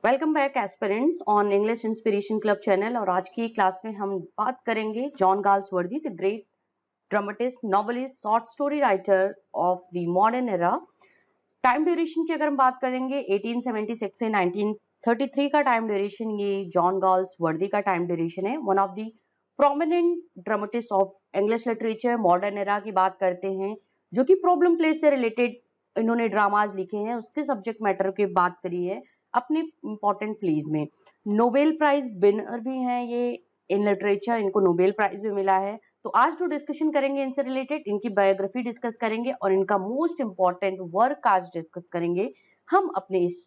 Welcome back aspirants on English inspiration club channel. और आज की क्लास में हम बात करेंगे John Galsworthy, the great dramatist, novelist, short story writer of the modern era. Time duration की अगर हम बात करेंगे 1876 से 1933 का टाइम ड्यूरेशन, ये जॉन गाल्सवर्दी का टाइम ड्यूरेशन है। One of the prominent dramatist of English literature modern era की बात करते हैं, जो कि प्रॉब्लम प्लेस से रिलेटेड इन्होंने ड्रामाज लिखे हैं, उसके सब्जेक्ट मैटर की बात करी है अपने इंपॉर्टेंट प्लेज में। नोबेल प्राइज विनर भी हैं ये इन लिटरेचर, इनको नोबेल प्राइज भी मिला है। तो आज जो डिस्कशन करेंगे इनसे रिलेटेड, इनकी बायोग्राफी डिस्कस करेंगे और इनका मोस्ट इंपॉर्टेंट वर्क आज डिस्कस करेंगे हम अपने इस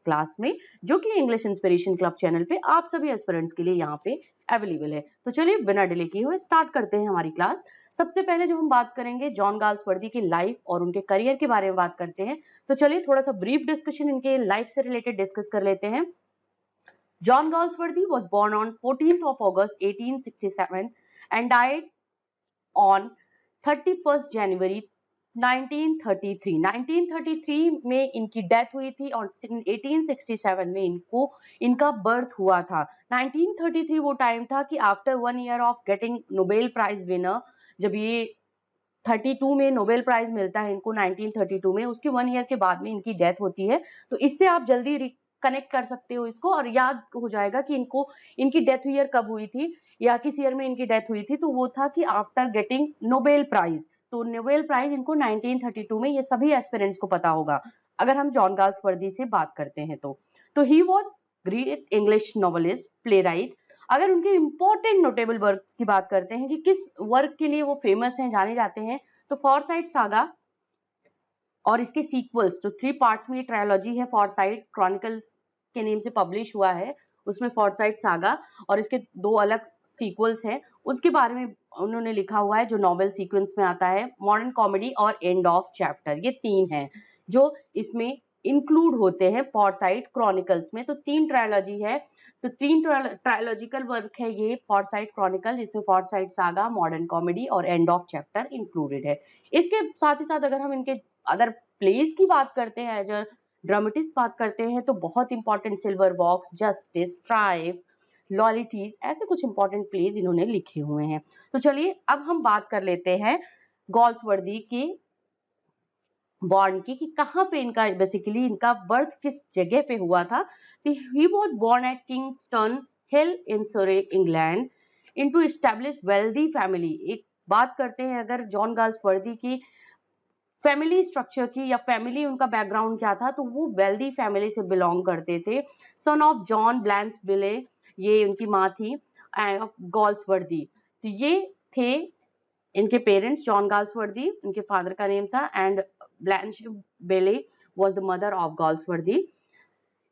क्लास में, जो कि इंग्लिश इंस्पिरेशन क्लब चैनल पे आप सभी एस्पिरेंट्स के लिए यहाँ पे अवेलेबल है। तो चलिए बिना डिले किए हुए स्टार्ट करते हैं हमारी क्लास। सबसे पहले जो हम बात करेंगे जॉन गाल्सवर्दी की लाइफ और उनके करियर के बारे में बात करते हैं। तो चलिए थोड़ा सा ब्रीफ डिस्कशन इनके लाइफ से रिलेटेड डिस्कस कर लेते हैं। John Galsworthy was born on 14th of August 1867 and died on 31st January 1933। 1933 में इनकी डेथ हुई थी और 1867 में इनका बर्थ हुआ था। 1933 वो टाइम था कि after 1 year of getting Nobel prize winner, जब ये 32 में नोबेल प्राइज मिलता है इनको 1932 में, उसके 1 ईयर के बाद में इनकी डेथ होती है। तो इससे आप जल्दी कनेक्ट कर सकते हो इसको और याद हो जाएगा कि इनकी डेथ ईयर कब हुई थी या किस ईयर में इनकी डेथ हुई थी। तो वो था कि आफ्टर गेटिंग नोबेल प्राइज। तो नोबेल प्राइज इनको 1932 में, ये सभी एस्पिरेंट्स को पता होगा अगर हम जॉन गाल्सवर्दी से बात करते हैं तो he was great English novelist, play right. अगर उनके इंपॉर्टेंट नोटेबल वर्क की बात करते हैं कि किस वर्क के लिए वो फेमस हैं, जाने जाते हैं, तो फॉरसाइट सागा और इसके सीक्वल्स, जो 3 पार्ट्स में ये ट्रायोलॉजी है, फॉरसाइट क्रॉनिकल्स के नेम से पब्लिश हुआ है, उसमें फॉरसाइट सागा और इसके 2 अलग सीक्वल्स हैं, उसके बारे में उन्होंने लिखा हुआ है, जो नॉवेल सीक्वेंस में आता है। मॉडर्न कॉमेडी और एंड ऑफ चैप्टर, ये 3 हैं जो इसमें इंक्लूड होते हैं फॉरसाइट क्रॉनिकल्स में। तो 3 ट्रायोलॉजी है, तो 3 ट्रायोलॉजिकल वर्क है ये फॉरसाइट क्रॉनिकल, जिसमें फॉरसाइट सागा, मॉडर्न कॉमेडी और एंड ऑफ चैप्टर इंक्लूडेड है। इसके साथ ही साथ अगर हम इनके अदर प्लेस की बात करते हैं, एज अ ड्रामेटिस्ट बात करते हैं, तो बहुत important silver box, justice, tribe, loyalties, ऐसे कुछ इंपॉर्टेंट प्लेज इन्होंने लिखे हुए हैं। तो चलिए अब हम बात कर लेते हैं गाल्सवर्दी की बॉर्न की, कि कहाँ पे इनका बेसिकली इनका बर्थ किस जगह पे हुआ था। He was born at Kingston Hill in Surrey, England, into establish wealthy family. एक बात करते हैं अगर जॉन गाल्सवर्दी की फैमिली स्ट्रक्चर की या फैमिली उनका बैकग्राउंड क्या था, तो वो वेल्दी फैमिली से बिलोंग करते थे। सन ऑफ जॉन ब्लैंस बिले, ये उनकी माँ थी, एंड गाल्सवर्दी, तो ये थे इनके पेरेंट्स। जॉन गाल्सवर्दी इनके फादर का नेम था एंड ब्लैंच बेले was the mother of Galsworthy.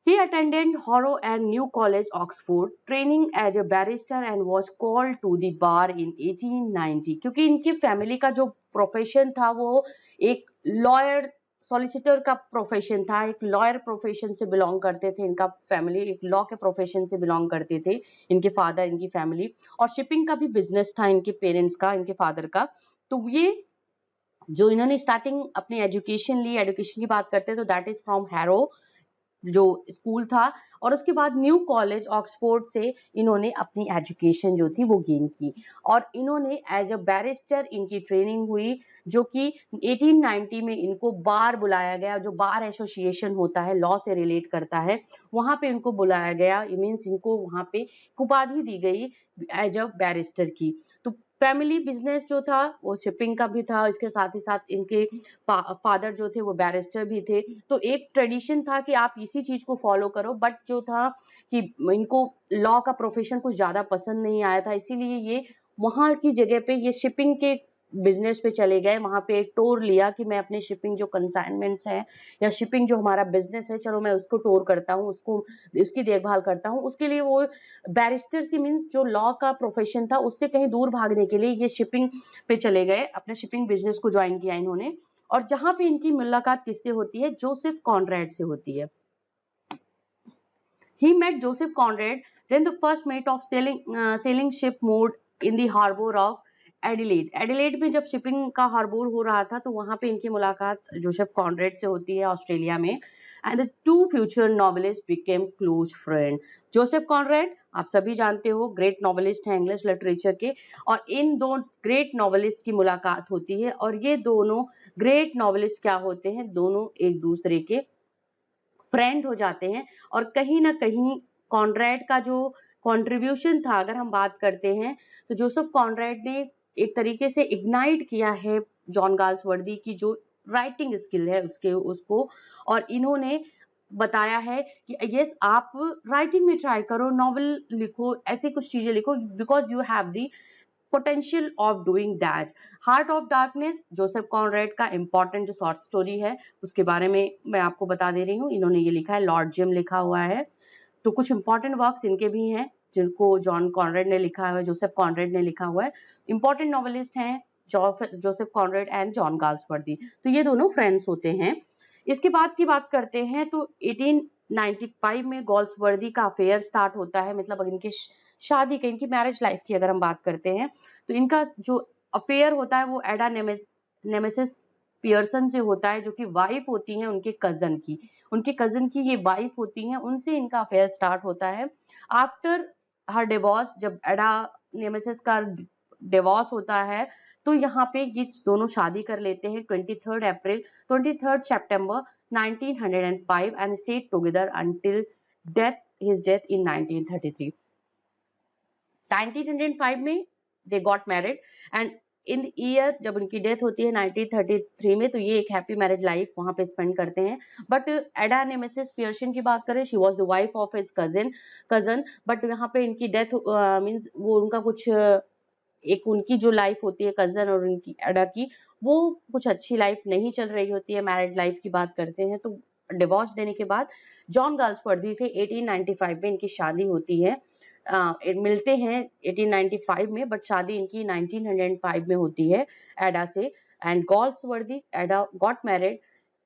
He attended Harrow and New College, Oxford, training as a barrister and was called to the bar in 1890। क्योंकि इनकी फैमिली का जो profession था वो एक लॉयर सॉलिसिटर का प्रोफेशन था, एक लॉयर प्रोफेशन से बिलोंग करते थे। इनका फैमिली एक लॉ के प्रोफेशन से बिलोंग करते थे, इनके फादर, इनकी फैमिली। और शिपिंग का भी बिजनेस था इनके पेरेंट्स का, इनके फादर का। तो ये जो इन्होंने स्टार्टिंग अपनी एजुकेशन ली, एजुकेशन की बात करते हैं तो दैट इज फ्रॉम हैरो जो स्कूल था, और उसके बाद न्यू कॉलेज ऑक्सफोर्ड से इन्होंने अपनी एजुकेशन जो थी वो गेन की। और इन्होंने एज अ बैरिस्टर इनकी ट्रेनिंग हुई, जो कि 1890 में इनको बार बुलाया गया, जो बार एसोसिएशन होता है, लॉ से रिलेट करता है, वहां पे इनको बुलाया गया। मीन्स इनको वहां पे उपाधि दी गई एज अ बैरिस्टर की। तो फैमिली बिजनेस जो था वो शिपिंग का भी था, इसके साथ ही साथ इनके फादर जो थे वो बैरिस्टर भी थे। तो एक ट्रेडिशन था कि आप इसी चीज को फॉलो करो, बट जो था कि इनको लॉ का प्रोफेशन कुछ ज्यादा पसंद नहीं आया था, इसीलिए ये वहां की जगह पे ये शिपिंग के बिजनेस पे चले गए। वहां पे एक टूर लिया कि मैं अपने शिपिंग जो कंसाइनमेंट्स हैं या शिपिंग जो हमारा बिजनेस है, चलो मैं उसको टूर करता हूँ, उसको उसकी देखभाल करता हूँ। उसके लिए वो बैरिस्टर सी मीन्स जो लॉ का प्रोफेशन था उससे कहीं दूर भागने के लिए ये शिपिंग पे चले गए, अपने शिपिंग बिजनेस को ज्वाइन किया इन्होंने। और जहां पे इनकी मुलाकात किससे होती है, जोसेफ कॉनरेड से होती है। He met Joseph Conrad, then the first mate of sailing ship moored in the harbor of Adelaide. Adelaide में जब शिपिंग का हार्बर हो रहा था तो वहां पे इनकी मुलाकात जोसेफ कॉनरेड से होती है ऑस्ट्रेलिया में। and the two future novelists became close friends. Joseph Conrad आप सभी जानते हो ग्रेट नॉवेलिस्ट हैं इंग्लिश लिटरेचर के, और इन दो ग्रेट नॉवेलिस्ट की मुलाकात होती है और ये दोनों ग्रेट नॉवेलिस्ट क्या होते हैं, दोनों एक दूसरे के फ्रेंड हो जाते हैं। और कहीं ना कहीं कॉनरेड का जो कंट्रीब्यूशन था, अगर हम बात करते हैं तो जोसेफ कॉनरेड ने एक तरीके से इग्नाइट किया है जॉन गाल्सवर्दी की जो राइटिंग स्किल है उसको, और इन्होंने बताया है कि यस आप राइटिंग में ट्राई करो, नॉवेल लिखो, ऐसी कुछ चीजें लिखो, because you have the potential of doing that. Heart of darkness Joseph Conrad का इंपॉर्टेंट जो शॉर्ट स्टोरी है उसके बारे में मैं आपको बता दे रही हूँ। इन्होंने ये लिखा है, लॉर्ड जिम लिखा हुआ है। तो कुछ इंपॉर्टेंट वर्क्स इनके भी हैं जिनको जॉन कॉनरेड ने लिखा हुआ है, जोसेफ कॉनरेड ने लिखा हुआ है। इंपॉर्टेंट नॉवेलिस्ट हैं Joseph Conrad and John Galsworthy, तो ये दोनों फ्रेंड्स होते हैं। इसके बाद की बात करते हैं तो 1895 में गाल्सवर्दी का अफेयर स्टार्ट होता है, मतलब इनकी शादी का, इनकी मैरिज लाइफ की अगर हम बात करते हैं तो इनका जो अफेयर होता है वो एडा नेमेसिस पियर्सन से होता है, जो कि वाइफ होती हैं उनके कजन की ये वाइफ होती हैं, उनसे इनका अफेयर स्टार्ट होता है। आफ्टर हर डिवोर्स, जब एडा नेमेसिस का डिवोर्स होता है तो यहाँ पे ये दोनों शादी कर लेते हैं 23 सितंबर 1905 and stayed together until his death in 1933. 1905 में they got married and in year जब उनकी डेथ होती है 1933 में, तो ये एक हैप्पी मैरिड लाइफ वहां पे स्पेंड करते हैं। बट एडा नेमेसिस पियर्सन की बात करें, she was the wife of his cousin, but यहाँ पे इनकी डेथ मींस वो उनका कुछ एक उनकी जो लाइफ होती है कजन और उनकी एडा की, वो कुछ अच्छी लाइफ नहीं चल रही होती है। मैरिड लाइफ की बात करते हैं तो डिवोर्स देने के बाद जॉन गाल्सवर्दी से 1895 में इनकी शादी होती है। मिलते हैं 1895 में, बट शादी इनकी 1905 में होती है एडा से। एंड गाल्सवर्दी एडा got married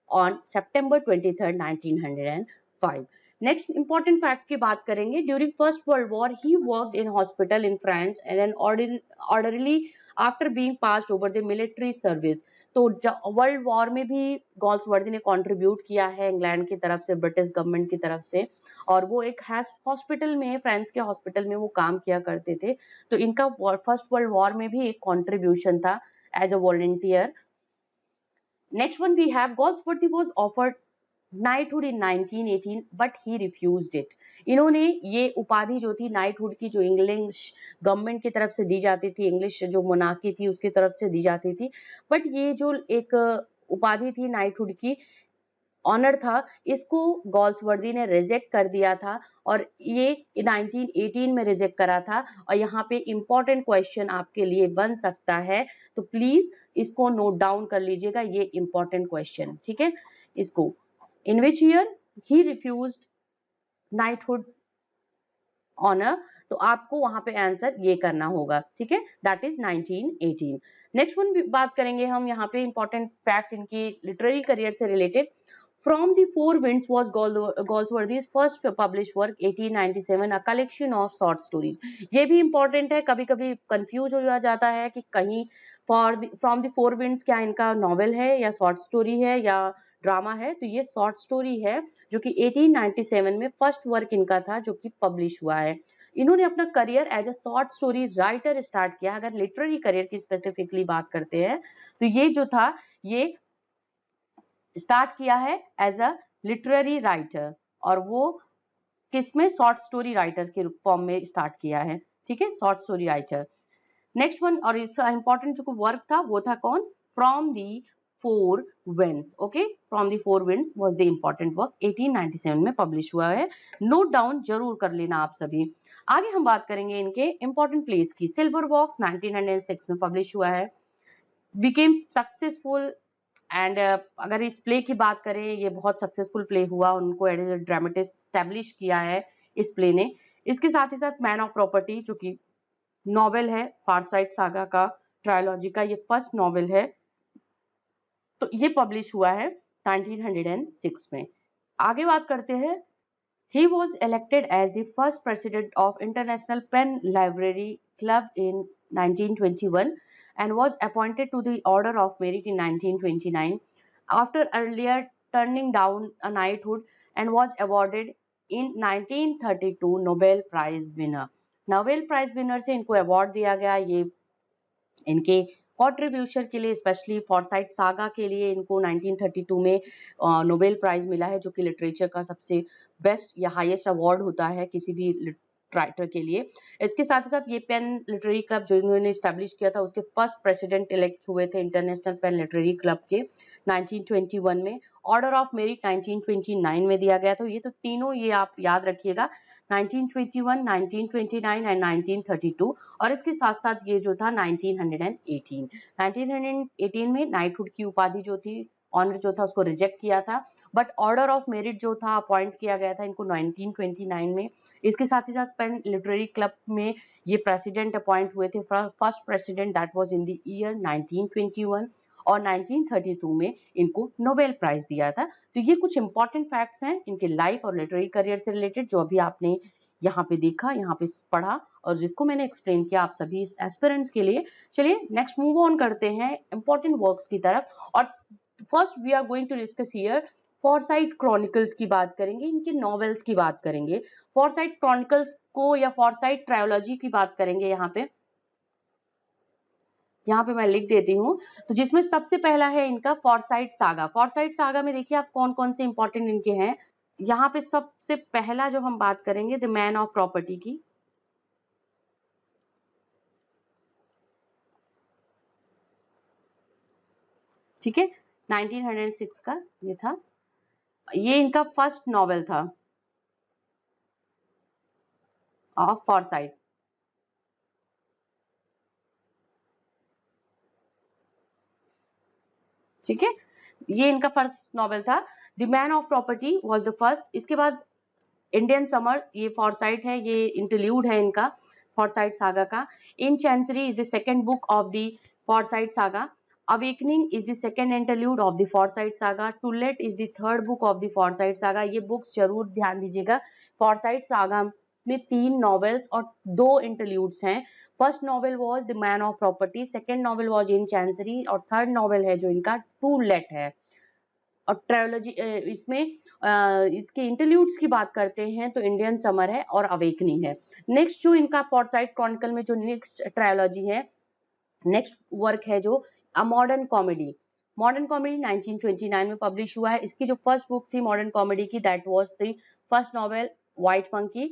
on September 23, 1905। Next important fact की बात करेंगे, during first world war he worked in hospital in France and an orderly after being passed over the military service. तो वर्ल्ड वॉर में भी Galsworthy ने contribute किया है England की तरफ से, ब्रिटिश गवर्नमेंट की तरफ से, और वो एक हॉस्पिटल में, फ्रांस के हॉस्पिटल में वो काम किया करते थे। तो इनका फर्स्ट वर्ल्ड वॉर में भी एक कंट्रीब्यूशन था as a volunteer. Next one we have Galsworthy was offered knighthood in 1918 but he refused it. इन्होंने ये उपाधि जो थी नाइटहुड की, जो इंग्लिश गवर्नमेंट की तरफ से दी जाती थी, इंग्लिश जो मोनार्की थी उसकी तरफ से दी जाती थी, बट ये जो एक उपाधि थी नाइटहुड की, ऑनर था, इसको गाल्सवर्दी ने रिजेक्ट कर दिया था और ये 1918 में रिजेक्ट करा था। और यहाँ पे इंपॉर्टेंट क्वेश्चन आपके लिए बन सकता है, तो प्लीज इसको नोट डाउन कर लीजिएगा, ये इंपॉर्टेंट क्वेश्चन, ठीक है। इसको in which year he refused knighthood honour, तो आपको वहां पे आंसर ये करना होगा, ठीक है, दैट इज 1918। नेक्स्ट वन बात करेंगे हम यहाँ पे इंपॉर्टेंट फैक्ट इनकी लिटरेरी करियर से related. From the Four Winds was Galsworthy's first published work 1897, a collection of short stories. ये भी important है, कभी कभी कंफ्यूज हो जाता है कि कहीं From the Four Winds क्या इनका नॉवेल है या शॉर्ट स्टोरी है या ड्रामा है, तो ये शॉर्ट स्टोरी है जो कि 1897 में फर्स्ट वर्क इनका था जो कि पब्लिश हुआ है। इन्होंने अपना career as a short story writer start किया। अगर लिटरेरी करियर की स्पेसिफिकली बात करते हैं तो ये जो था ये स्टार्ट किया है एज अ लिटरेरी राइटर, और वो किसमें, शॉर्ट स्टोरी राइटर के फॉर्म में स्टार्ट किया है, ठीक है, short story writer. Next one और इसका इंपॉर्टेंट जो वर्क था वो था कौन, from the four winds. Okay, from the four winds was the important work, 1897 में पब्लिश हुआ है, नोट डाउन जरूर कर लेना आप सभी। आगे हम बात करेंगे इनके इंपॉर्टेंट प्लेस की। सिल्वर बॉक्स 1906 में पब्लिश हुआ है, बिकेम सक्सेसफुल एंड अगर इस प्ले की बात करें, ये बहुत सक्सेसफुल प्ले हुआ, उनको एज ए ड्रामेटिस्ट स्टैब्लिश किया है इस प्ले ने। इसके साथ ही साथ मैन ऑफ प्रॉपर्टी जो कि नॉवेल है फारसाइट सागा का ट्रायोलॉजी का, ये फर्स्ट नॉवेल है, तो ये पब्लिश हुआ है 1906 में। आगे बात करते हैं, he was elected as the first president of International Pen Library Club in 1921 and was appointed to the Order of Merit in 1929. After earlier turning down a knighthood and was awarded in 1932 Nobel Prize winner. Nobel prize winner से इनको award दिया गया, ये इनके contribution के लिए, specially Forsyte saga के लिए इनको 1932 में नोबेल प्राइज मिला है, जो कि लिटरेचर का सबसे बेस्ट या हाईएस्ट अवार्ड होता है किसी भी राइटर के लिए। इसके साथ ही साथ ये पेन लिटरेरी क्लब जो इन्होंने स्टैब्लिश किया था, उसके फर्स्ट प्रेसिडेंट इलेक्ट हुए थे इंटरनेशनल पेन लिटरेरी क्लब के 1921 में। ऑर्डर ऑफ मेरिट 1929 में दिया गया। तो ये तो तीनों ये आप याद रखिएगा, 1921, 1929 एंड 1932। और इसके साथ साथ ये जो था 1918 में नाइटहुड की उपाधि जो थी, ऑनर जो था, उसको रिजेक्ट किया था, बट ऑर्डर ऑफ मेरिट जो था अपॉइंट किया गया था इनको 1929 में। इसके साथ ही साथ पेन लिटरेरी क्लब में ये प्रेसिडेंट अपॉइंट हुए थे, first president that was in the year 1921, और 1932 में इनको नोबेल प्राइज दिया था। तो ये कुछ इंपॉर्टेंट फैक्ट्स हैं इनके लाइफ और लिटरेरी करियर से रिलेटेड, जो अभी आपने यहाँ पे देखा, यहाँ पे पढ़ा, और जिसको मैंने एक्सप्लेन किया आप सभी एस्पिरेंट्स के लिए। चलिए नेक्स्ट मूव ऑन करते हैं इंपॉर्टेंट वर्क्स की तरफ। और first we are going to discuss here Forsyte Chronicles की बात करेंगे, इनके नॉवेल्स की बात करेंगे। फॉरसाइट क्रॉनिकल्स को या फॉरसाइट ट्रायोलॉजी की बात करेंगे। यहाँ पे मैं लिख देती हूँ। तो जिसमें सबसे पहला है इनका फॉरसाइट सागा। फॉरसाइट सागा में देखिए आप कौन कौन से इंपॉर्टेंट इनके हैं। यहाँ पे सबसे पहला जो हम बात करेंगे द मैन ऑफ प्रॉपर्टी की। ठीक है, 1906 का ये था, ये इनका फर्स्ट नॉवेल था ऑफ फॉरसाइट। ठीक है, ये इनका फर्स्ट नॉवेल था। The Man of property was the first. इसके बाद इंडियन समर, ये फॉरसाइट है, ये इंटरल्यूड है इनका फॉरसाइट सागा का। In Chancery is the second book of the Forsyte Saga. Awakening is the second interlude of the Forsyte Saga. To Let is the third book of the Forsyte Saga. ये books जरूर ध्यान दीजिएगा। Forsyte saga में 3 novels और 2 interludes हैं। First novel was The Man of Property, second novel was In Chancery, और third novel है जो इनका टू लेट है। और ट्रायोलॉजी इसमें इसके इंटरल्यूड्स की बात करते हैं तो इंडियन समर है और अवेकनिंग है। नेक्स्ट जो इनका फॉरसाइट क्रॉनिकल में जो नेक्स्ट ट्रायोलॉजी है, नेक्स्ट वर्क है जो A Modern Comedy. Modern Comedy 1929 में पब्लिश हुआ है। इसकी जो फर्स्ट बुक थी मॉडर्न कॉमेडी की, that was the first novel White Monkey.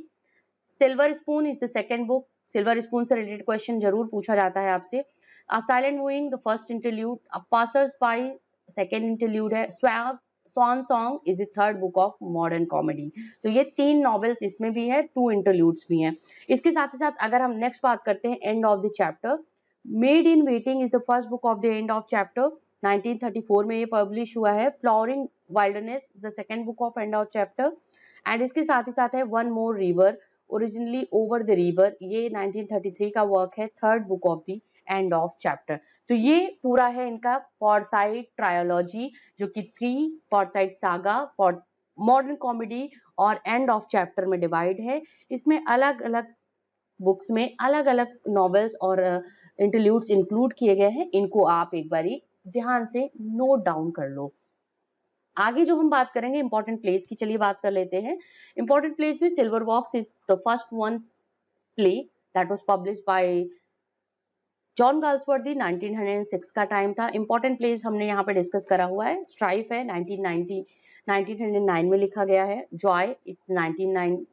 Silver Spoon is the second book. Silver Spoon से रिलेटेड क्वेश्चन जरूर पूछा जाता है आपसे। A Silent Wooing the first interlude. A Passers By second interlude है। Swan Swan Song is the third book of modern comedy. तो ये 3 novels इसमें भी है, 2 इंटरल्यूड्स भी हैं। इसके साथ ही साथ अगर हम नेक्स्ट बात करते हैं end of the chapter, made in waiting is the first book of the end of chapter. 1934 में ये पब्लिश हुआ है। Flowering wildness the second book of end of chapter. And इसके साथ ही साथ है one more river originally over the river, ये 1933 का वर्क है, third book of the end of chapter. तो ये पूरा है इनका फॉरसाइट ट्रायोलॉजी, जो कि 3 Forsyte saga, for modern comedy और एंड ऑफ चैप्टर में डिवाइड है। इसमें अलग अलग बुक्स में अलग अलग नॉवेल्स और इंटरल्यूड्स इंक्लूड किए गए हैं। इनको आप एक बारी ध्यान से नोट डाउन कर लो। आगे जो हम बात करेंगे इंपॉर्टेंट प्लेस की, चलिए बात कर लेते हैं। इंपॉर्टेंट प्लेस में Silver Box is the first one play that was published by John Galsworthy. 1906 का टाइम था। इंपॉर्टेंट प्लेस हमने यहाँ पे डिस्कस करा हुआ है। स्ट्राइफ है 1909 में लिखा गया है। Joy it's 1909।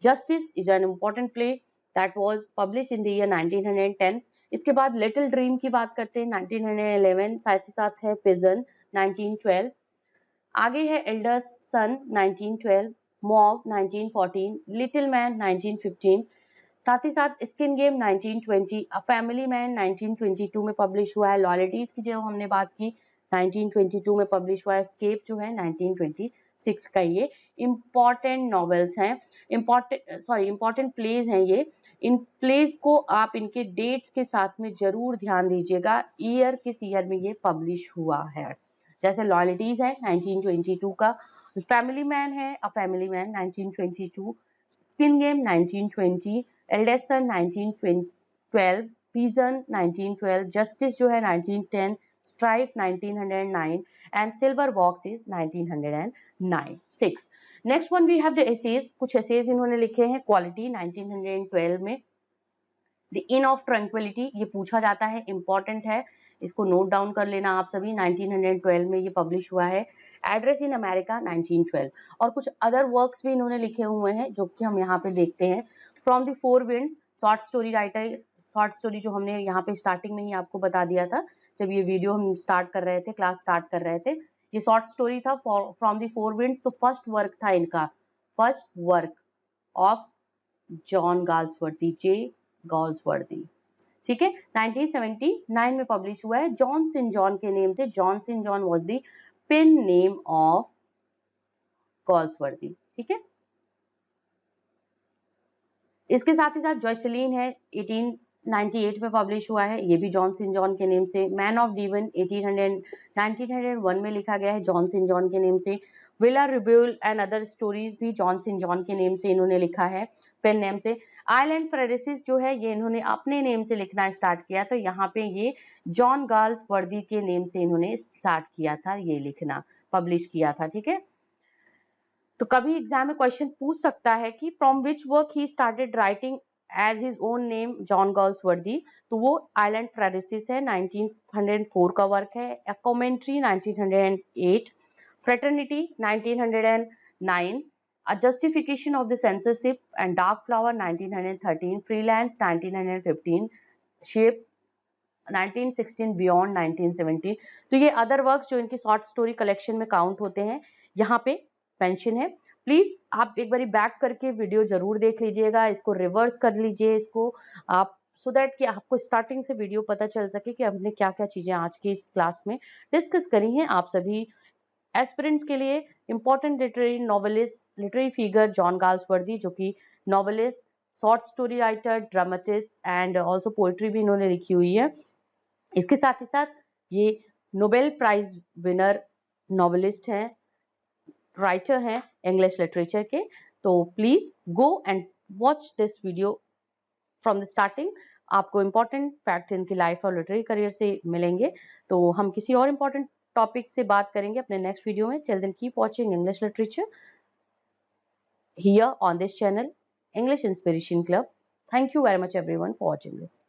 Justice is an important play that was publish in the year 1910। इसके बाद लिटिल ड्रीम की बात करते हैं 1911। साथ ही साथ है पिजन 1912। आगे है एल्डर्स सन 1912, मॉब 1914, लिटिल मैन 1915। साथ ही साथ स्किन गेम 1920, अ फैमिली मैन 1922 में पब्लिश हुआ है। लॉयल्टीज की जो हमने बात की 1922 में पब्लिश हुआ है। स्केप जो है 1926 का। ये इम्पॉर्टेंट नॉवेल्स हैं, इम्पॉर्टेंट प्लेज हैं ये। इन प्लेज को आप इनके डेट्स के साथ में जरूर ध्यान दीजिएगा, ईयर किस ईयर में ये पब्लिश हुआ है। जैसे लॉयल्टीज है 1922 का, फैमिली मैन है a Family Man 1922, Skin Game 1920, एल्डेसन 1912, पीजन 1912, जस्टिस जो है 1910, Strife 1909 and Silver Box is 1909. 6. Next one we have the essays. कुछ essays इन्होंने लिखे हैं. Quality 1912 में. The Inn of Tranquility ये पूछा जाता है, important है, इसको नोट डाउन कर लेना आप सभी. 1912 में ये पब्लिश हुआ है. Address in America 1912. और कुछ अदर वर्क्स भी इन्होंने लिखे हुए हैं जो कि हम यहाँ पे देखते हैं. From the Four winds, short story writer, short story जो हमने यहाँ पे स्टार्टिंग में ही आपको बता दिया था जब ये वीडियो हम स्टार्ट कर रहे थे, क्लास स्टार्ट कर रहे थे. ये शॉर्ट स्टोरी था फ्रॉम द फोर विंड्स. तो फर्स्ट वर्क था इनका, first work of John Galsworthy, J Galsworthy. ठीक है, 1979 में पब्लिश हुआ है. जॉन सिन जॉन के नेम से. John Sinjohn was the pen name of Galsworthy. ठीक है, इसके साथ ही साथ जॉयसेलिन है, 1898 में पब्लिश हुआ है, ये भी जॉन सिन जॉन के नेम से. मैन ऑफ डीवन 1901 में लिखा गया है जॉन सिन जॉन के नेम से. विला रिब्यूल एंड अदर स्टोरीज भी जॉन सिन जॉन के नेम से इन्होंने लिखा है, पेन नेम से. आइलैंड फ्रेडिसिस जो है ये इन्होंने अपने नेम से लिखना स्टार्ट किया, तो यहाँ पे ये जॉन गाल्सवर्दी के नेम से इन्होंने स्टार्ट किया था ये लिखना, पब्लिश किया था. ठीक है, तो कभी एग्जाम में क्वेश्चन पूछ सकता है कि from which work he started writing as his own name John Galsworthy. तो वो आइलैंड फ्रेडिसिस है, 1904 का वर्क है. A commentary 1908, Fraternity 1909, A Justification of the Censorship and Dark Flower 1913, Freelance 1915, Shape 1916, Beyond 1917. तो ये अदर वर्क्स जो इनकी short story collection में काउंट होते हैं यहाँ पे मेंशन है. प्लीज आप एक बारी बैक करके वीडियो जरूर देख लीजिएगा, इसको रिवर्स कर लीजिए इसको आप, सो दैट कि आपको स्टार्टिंग से वीडियो पता चल सके कि हमने क्या क्या चीजें आज की इस क्लास में डिस्कस करी हैं. आप सभी एस्पिरेंट्स के लिए important literary novelist, literary figure John Galsworthy, जो कि novelist, short story writer, dramatist and also poetry भी इन्होंने लिखी हुई है. इसके साथ ही साथ ये नोबेल प्राइज विनर नॉवेलिस्ट हैं, राइटर हैं इंग्लिश लिटरेचर के. तो please go and watch this video from the starting. आपको इंपॉर्टेंट फैक्ट इनकी लाइफ और लिटरेरी करियर से मिलेंगे. तो हम किसी और इंपॉर्टेंट टॉपिक से बात करेंगे अपने नेक्स्ट वीडियो में. Till then keep watching English literature here on this channel, English Inspiration Club. Thank you very much everyone for watching this.